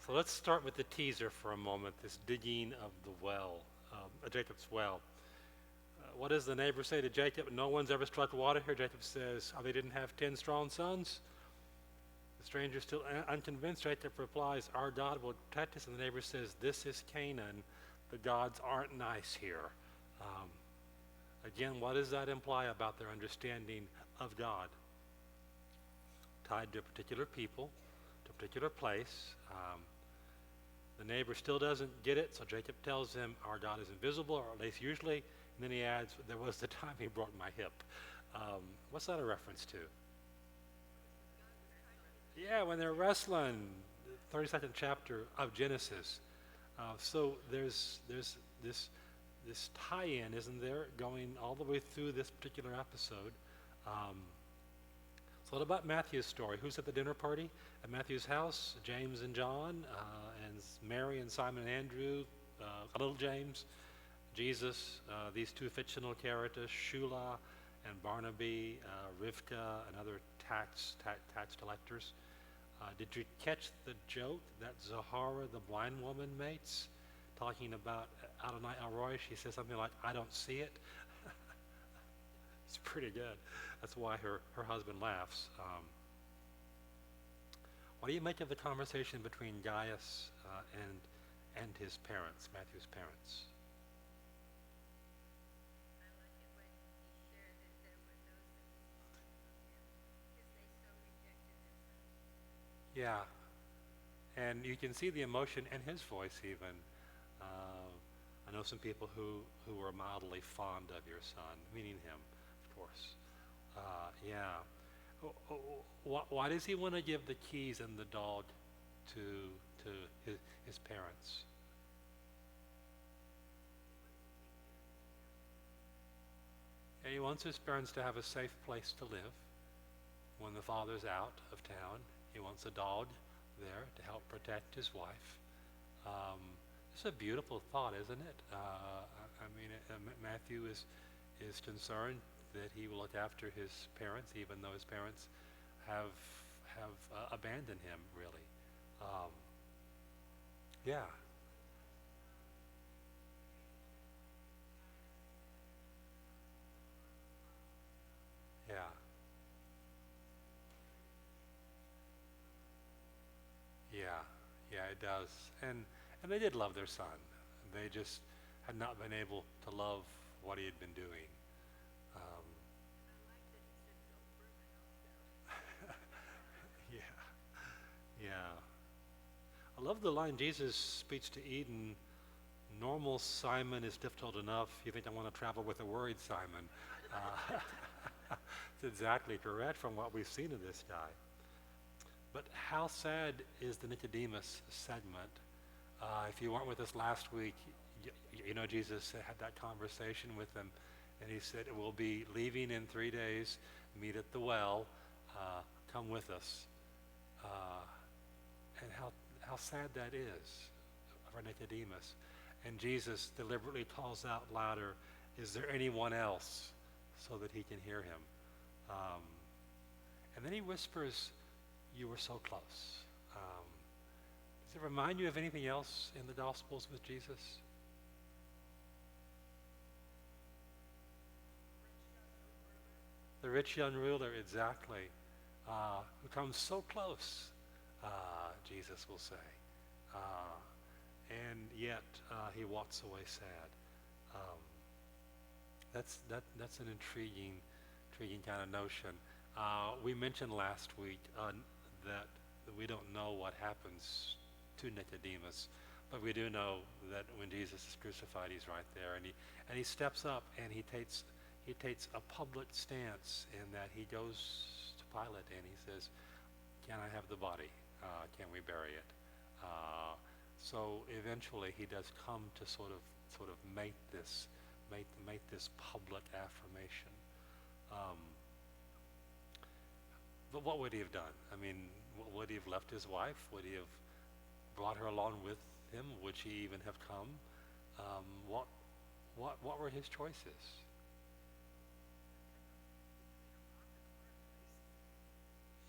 So let's start with the teaser for a moment, this digging of the well, Jacob's well. What does the neighbor say to Jacob? No one's ever struck water here. Jacob says, oh, they didn't have 10 strong sons? The stranger still unconvinced. Jacob replies, our God will protect us. And the neighbor says, this is Canaan. The gods aren't nice here. Um, Again, what does that imply about their understanding of God? Tied to a particular people, to a particular place. The neighbor still doesn't get it, so Jacob tells him, our God is invisible, or at least usually. And then he adds, there was the time he broke my hip. What's that a reference to? Yeah, when they're wrestling, the 32nd chapter of Genesis. So there's this tie-in, isn't there, going all the way through this particular episode. Um, so what about Matthew's story? Who's at the dinner party at Matthew's house? James and John, and Mary and Simon and Andrew, little James, Jesus, these two fictional characters, Shula and Barnaby, Rivka, and other tax collectors. Did you catch the joke that Zahara, the blind woman, makes? Talking about Adonai Elroy, she says something like, I don't see it. It's pretty good. That's why her husband laughs. What do you make of the conversation between Gaius and his parents, Matthew's parents? Yeah, and you can see the emotion in his voice even. I know some people who were mildly fond of your son, meaning him, of course. Yeah. Why does he want to give the keys and the dog to his parents? And he wants his parents to have a safe place to live when the father's out of town. He wants a dog there to help protect his wife. It's a beautiful thought, isn't it? I mean, Matthew is concerned that he will look after his parents, even though his parents have abandoned him. Really, yeah, yeah, yeah, yeah. It does, and they did love their son. They just had not been able to love what he had been doing. Um, yeah, yeah. I love the line Jesus speaks to Eden. Normal Simon is difficult enough. You think I want to travel with a worried Simon? It's exactly correct from what we've seen of this guy. But how sad is the Nicodemus segment? If you weren't with us last week, you know Jesus had that conversation with them, and he said, we'll be leaving in 3 days, meet at the well, come with us. Uh, and how sad that is for Nicodemus. And Jesus deliberately calls out louder, is there anyone else, so that he can hear him. Um, and then he whispers, you were so close. Um, does it remind you of anything else in the Gospels with Jesus? The rich young ruler, exactly, who comes so close, Jesus will say. Uh, and yet he walks away sad. Um, that's an intriguing kind of notion. We mentioned last week that we don't know what happens to Nicodemus, but we do know that when Jesus is crucified, he's right there, and he steps up and he takes a public stance in that he goes to Pilate and he says, "Can I have the body? Can we bury it?" So eventually, he does come to sort of make this public affirmation. Um, but what would he have done? I mean, would he have left his wife? Would he have brought her along with him? Would she even have come? Um, what what were his choices?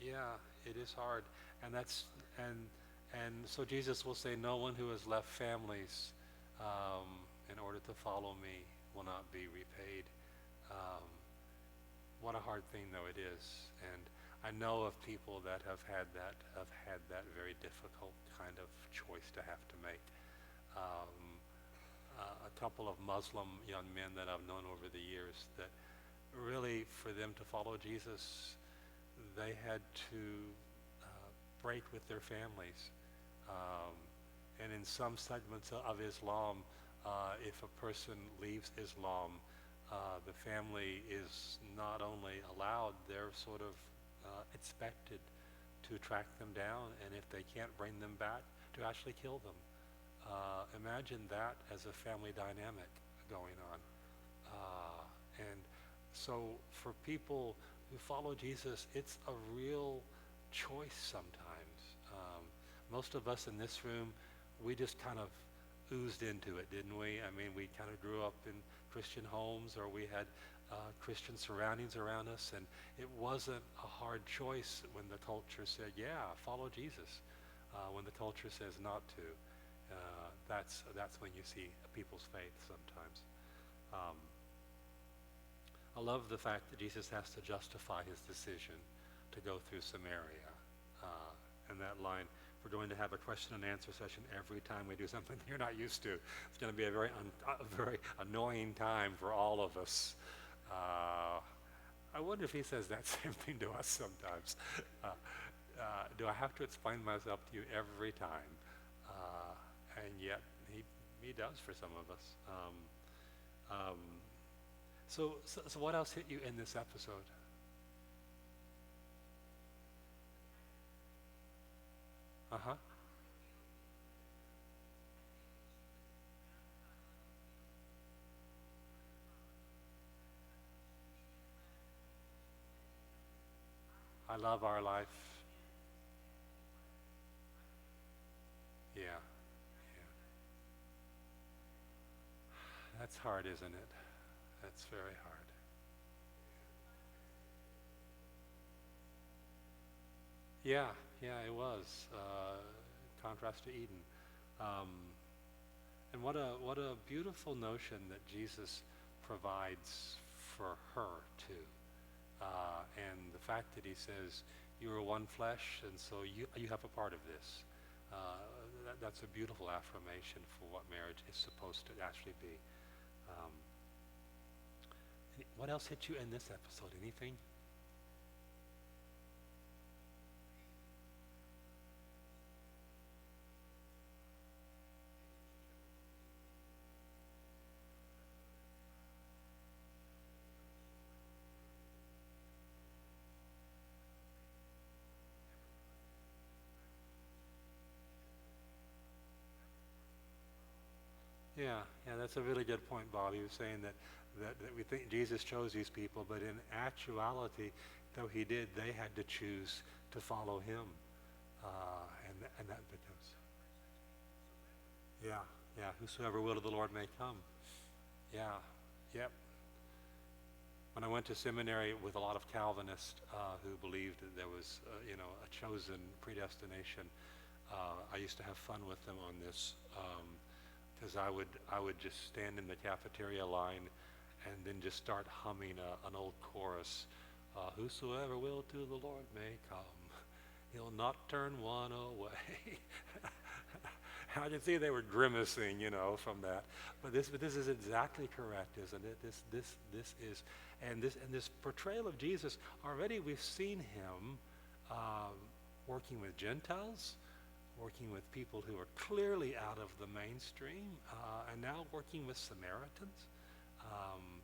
Yeah, it is hard, and that's and And so Jesus will say, no one who has left families in order to follow me will not be repaid. Um, what a hard thing though it is. And I know of people that have had that very difficult kind of choice to have to make. Um, a couple of Muslim young men that I've known over the years that really for them to follow Jesus, they had to break with their families. Um, and in some segments of Islam, if a person leaves Islam, the family is not only allowed, they're sort of expected to track them down, and if they can't bring them back, to actually kill them. Imagine that as a family dynamic going on. And so for people who follow Jesus, it's a real choice sometimes. Most of us in this room, we just kind of oozed into it, didn't we? I mean, we kind of grew up in Christian homes, or we had Christian surroundings around us, and it wasn't a hard choice when the culture said, yeah, follow Jesus. When the culture says not to, that's when you see people's faith sometimes. I love the fact that Jesus has to justify his decision to go through Samaria. And that line, we're going to have a question and answer session every time we do something you're not used to. It's going to be a very annoying time for all of us. I wonder if he says that same thing to us sometimes. Do I have to explain myself to you every time? And yet he does for some of us. So what else hit you in this episode? Uh-huh. I love our life. Yeah, yeah. That's hard, isn't it? That's very hard. Yeah, yeah, it was. Contrast to Eden. Um, and what a beautiful notion that Jesus provides for her too. And the fact that he says, you are one flesh, and so you have a part of this. That's a beautiful affirmation for what marriage is supposed to actually be. Um, what else hit you in this episode? Anything? Yeah, yeah, that's a really good point, Bob. You were saying that we think Jesus chose these people, but in actuality, though he did, they had to choose to follow him. And that becomes, yeah, yeah, whosoever will of the Lord may come. Yeah, yep. When I went to seminary with a lot of Calvinists who believed that there was, a chosen predestination, I used to have fun with them on this. Because I would just stand in the cafeteria line and then just start humming an old chorus. Whosoever will to the Lord may come. He'll not turn one away. I can see they were grimacing, from that. But this is exactly correct, isn't it? This is, and this portrayal of Jesus, already we've seen him um, working with Gentiles, working with people who are clearly out of the mainstream, and now working with Samaritans. Um,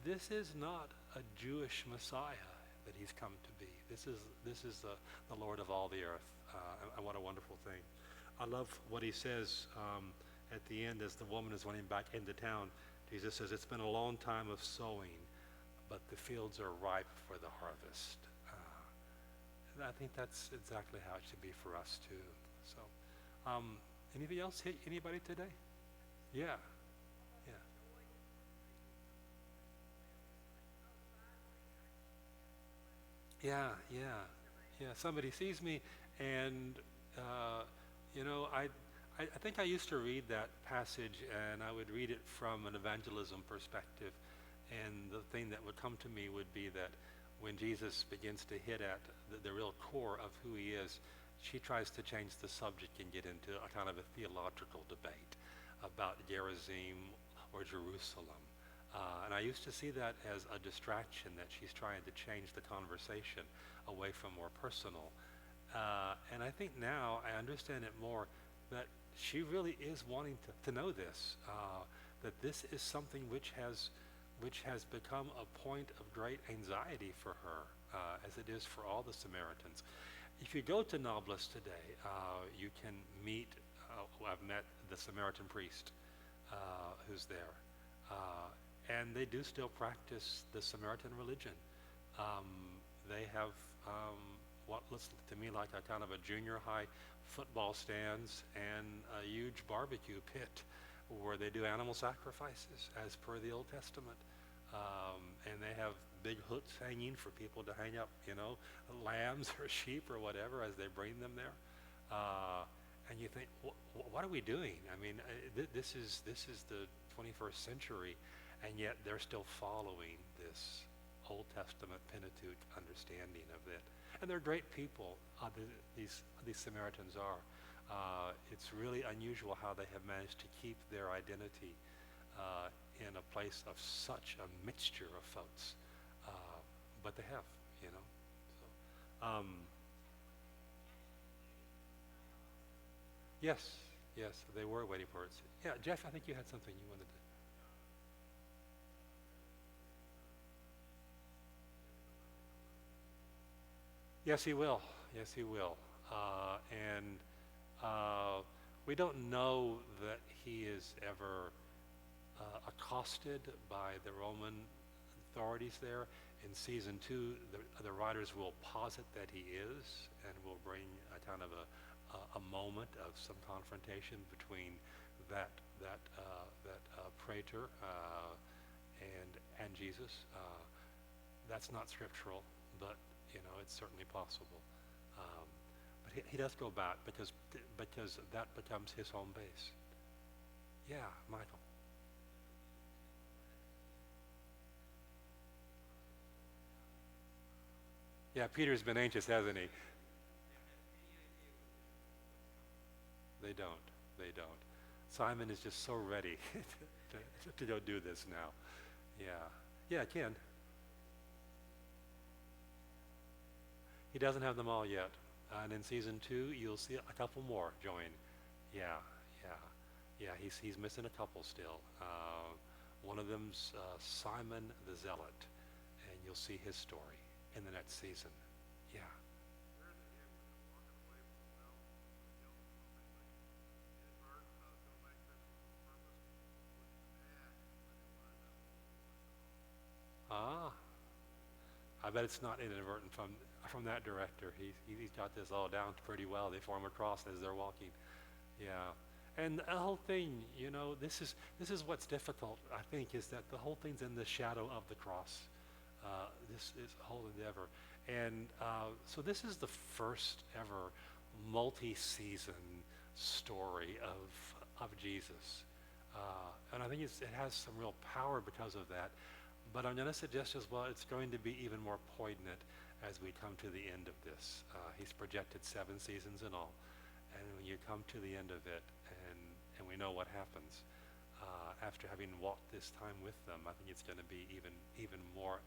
this is not a Jewish Messiah that he's come to be. This is the Lord of all the earth, and what a wonderful thing. I love what he says at the end as the woman is running back into town. Jesus says, it's been a long time of sowing, but the fields are ripe for the harvest. And I think that's exactly how it should be for us too. So, anything else hit anybody today? Yeah, yeah, yeah, yeah, yeah. Somebody sees me, and uh, you know, I think I used to read that passage, and I would read it from an evangelism perspective. And the thing that would come to me would be that when Jesus begins to hit at the real core of who he is, she tries to change the subject and get into a kind of a theological debate about Gerizim or Jerusalem. And I used to see that as a distraction, that she's trying to change the conversation away from more personal. And I think now I understand it more, that she really is wanting to know this, that this is something which has become a point of great anxiety for her, as it is for all the Samaritans. If you go to Nablus today, you can meet, I've met the Samaritan priest who's there. And they do still practice the Samaritan religion. Um, they have what looks to me like a kind of a junior high football stands and a huge barbecue pit where they do animal sacrifices as per the Old Testament. And they have big hooks hanging for people to hang up, lambs or sheep or whatever as they bring them there. And you think, what are we doing? I mean, this is the 21st century, and yet they're still following this Old Testament Pentateuch understanding of it. And they're great people. These Samaritans are. It's really unusual how they have managed to keep their identity in a place of such a mixture of folks. But they have, So, yes, they were waiting for it. Yeah, Jeff, I think you had something you wanted to. Yes, he will. Yes, he will. And we don't know that he is ever accosted by the Roman authorities there. In season 2, the writers will posit that he is, and will bring a kind of a moment of some confrontation between that praetor and Jesus. That's not scriptural, but it's certainly possible. Um, but he does go back because that becomes his home base. Yeah, Michael. Yeah, Peter's been anxious, hasn't he? They don't. They don't. Simon is just so ready to go do this now. Yeah. Yeah, Ken. He doesn't have them all yet. And in season 2, you'll see a couple more join. Yeah, yeah, yeah. He's missing a couple still. One of them's Simon the Zealot, and you'll see his story in the next season. Yeah. Ah, I bet it's not inadvertent from that director. He's got this all down pretty well. They form a cross as they're walking. Yeah. And the whole thing, this is what's difficult, I think, is that the whole thing's in the shadow of the cross. This is whole endeavor. And so this is the first ever multi-season story of Jesus. And I think it has some real power because of that. But I'm going to suggest as well, it's going to be even more poignant as we come to the end of this. He's projected 7 seasons in all. And when you come to the end of it, and we know what happens, after having walked this time with them, I think it's going to be even more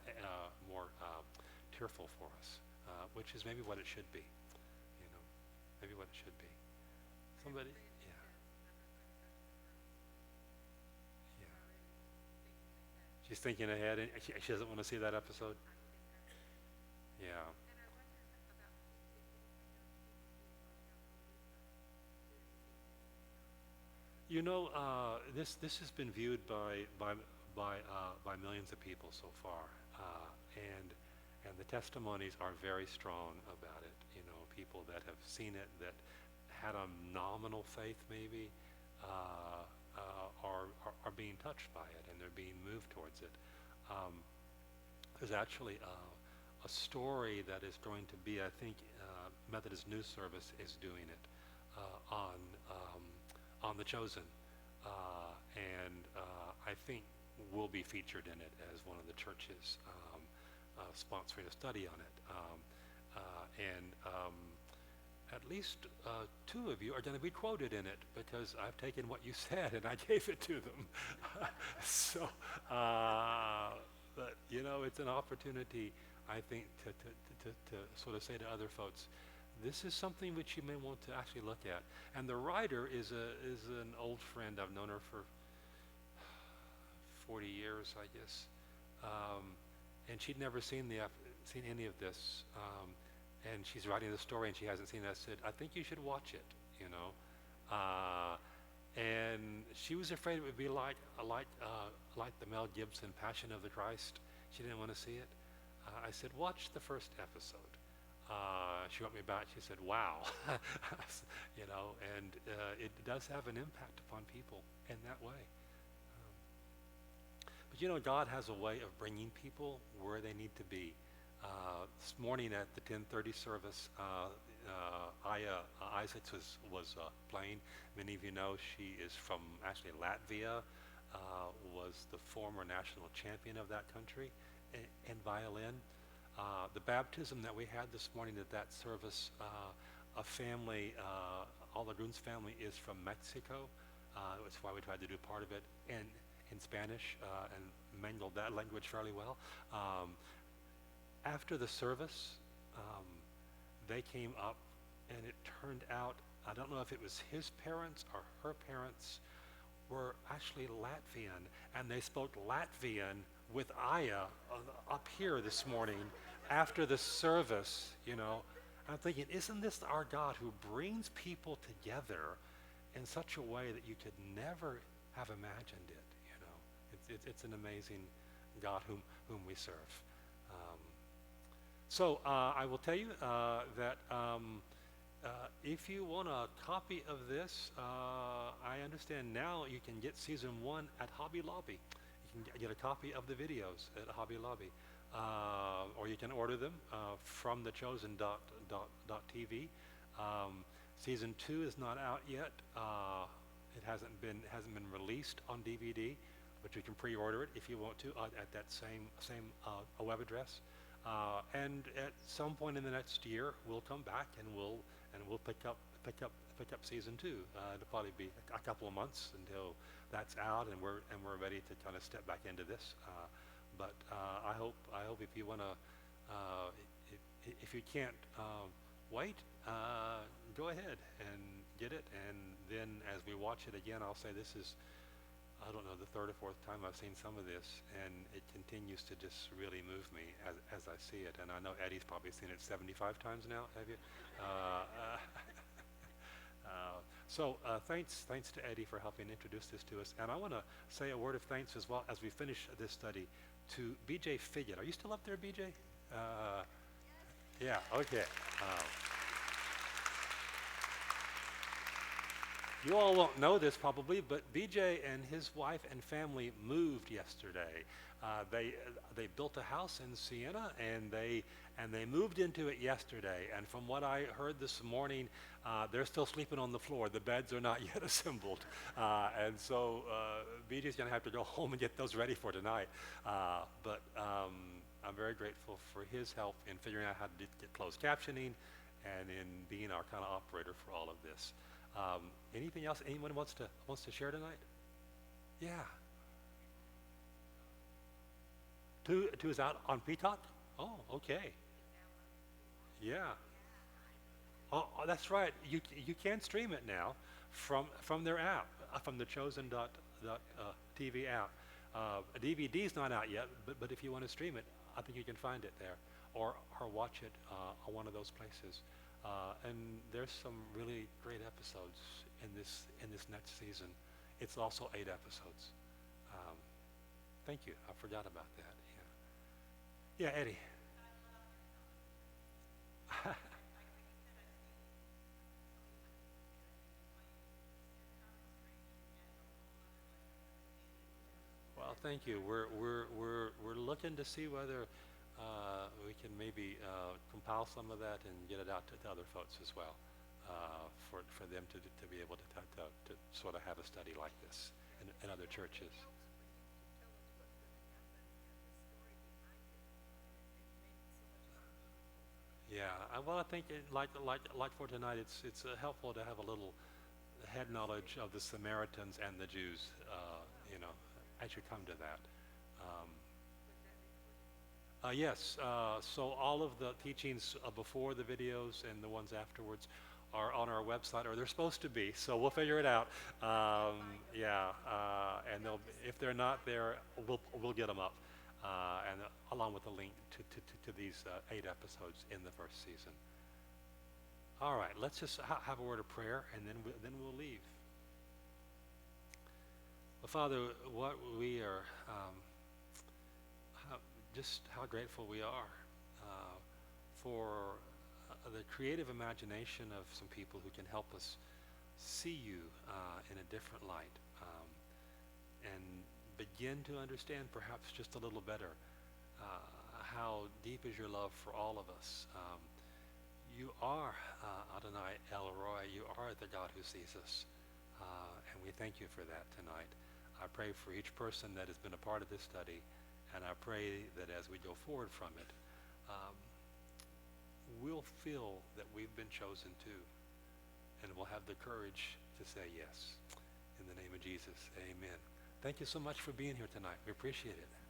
tearful for us, which is maybe what it should be. Maybe what it should be. Somebody, yeah, yeah. She's thinking ahead, and she doesn't want to see that episode. Yeah. This has been viewed by millions of people so far, and the testimonies are very strong about it. People that have seen it, that had a nominal faith maybe, are being touched by it, and they're being moved towards it. There's actually a story that is going to be, I think, Methodist News Service is doing it on The Chosen, and I think we'll be featured in it as one of the churches sponsoring a study on it. And at least two of you are going to be quoted in it because I've taken what you said and I gave it to them. So, but you know, it's an opportunity, I think, to sort of say to other folks, this is something which you may want to actually look at. And the writer is an old friend. I've known her for 40 years, I guess. And she'd never seen any of this. And she's writing the story and she hasn't seen it. I said, I think you should watch it, you know. And she was afraid it would be like the Mel Gibson Passion of the Christ. She didn't want to see it. I said, watch the first episode. She wrote me back. She said, wow, you know, and it does have an impact upon people in that way. But you know, God has a way of bringing people where they need to be. This morning at the 10:30 service, Aya Isaacs was playing. Many of you know she is from actually Latvia, was the former national champion of that country in violin. The baptism that we had this morning at that service, a family, all the Gruns family is from Mexico. That's why we tried to do part of it in Spanish and mangled that language fairly well. After the service, they came up, and it turned out, I don't know if it was his parents or her parents, were actually Latvian, and they spoke Latvian with Aya up here this morning after the service, you know. I'm thinking, isn't this our God who brings people together in such a way that you could never have imagined it, you know? It's an amazing God whom we serve. So I will tell you that if you want a copy of this, I understand now you can get season 1 at Hobby Lobby. You can get a copy of the videos at Hobby Lobby, or you can order them from thechosen.tv. Season 2 is not out yet. It hasn't been released on DVD, but you can pre-order it if you want to at that same web address. And at some point in the next year, we'll come back and we'll pick up season 2. It'll probably be a couple of months until that's out, and we're ready to kind of step back into this. But I hope if you want to, if you can't wait, go ahead and get it. And then as we watch it again, I'll say this is, I don't know, the third or fourth time I've seen some of this, and it continues to just really move me as I see it. And I know Eddie's probably seen it 75 times now. Have you? So thanks to Eddie for helping introduce this to us. And I want to say a word of thanks as well as we finish this study to BJ Figget. Are you still up there, BJ? Yeah. Okay. You all won't know this probably, but BJ and his wife and family moved yesterday. They built a house in Siena, and they moved into it yesterday. And from what I heard this morning, they're still sleeping on the floor. The beds are not yet assembled, and so BJ's going to have to go home and get those ready for tonight. But I'm very grateful for his help in figuring out how to get closed captioning, and in being our kind of operator for all of this. Anything else anyone wants to share tonight? Yeah. Two is out on Peacock? Oh, okay. Yeah. Oh, that's right. You can stream it now from their app, from the chosen.tv app. A DVD's not out yet, but if you want to stream it, I think you can find it there, or watch it on one of those places. And there's some really great episodes in this next season. It's also 8 episodes. Thank you. I forgot about that. Yeah, Eddie. Well, thank you. We're looking to see whether we can maybe compile some of that and get it out to other folks as well, for them to be able to sort of have a study like this in other churches. Yeah, well, I think like for tonight, it's helpful to have a little head knowledge of the Samaritans and the Jews, you know, as you come to that. Um, yes, so all of the teachings before the videos and the ones afterwards are on our website, or they're supposed to be. So we'll figure it out. Yeah, and if they're not there, we'll get them up, and along with a link to these 8 episodes in the first season. All right, let's just have a word of prayer, and then we'll leave. Well, Father, what we are. Just how grateful we are for the creative imagination of some people who can help us see you in a different light, and begin to understand perhaps just a little better how deep is your love for all of us. You are Adonai El Roi. You are the God who sees us, and we thank you for that tonight. I pray for each person that has been a part of this study. And I pray that as we go forward from it, we'll feel that we've been chosen too, and we'll have the courage to say yes. In the name of Jesus, amen. Thank you so much for being here tonight. We appreciate it.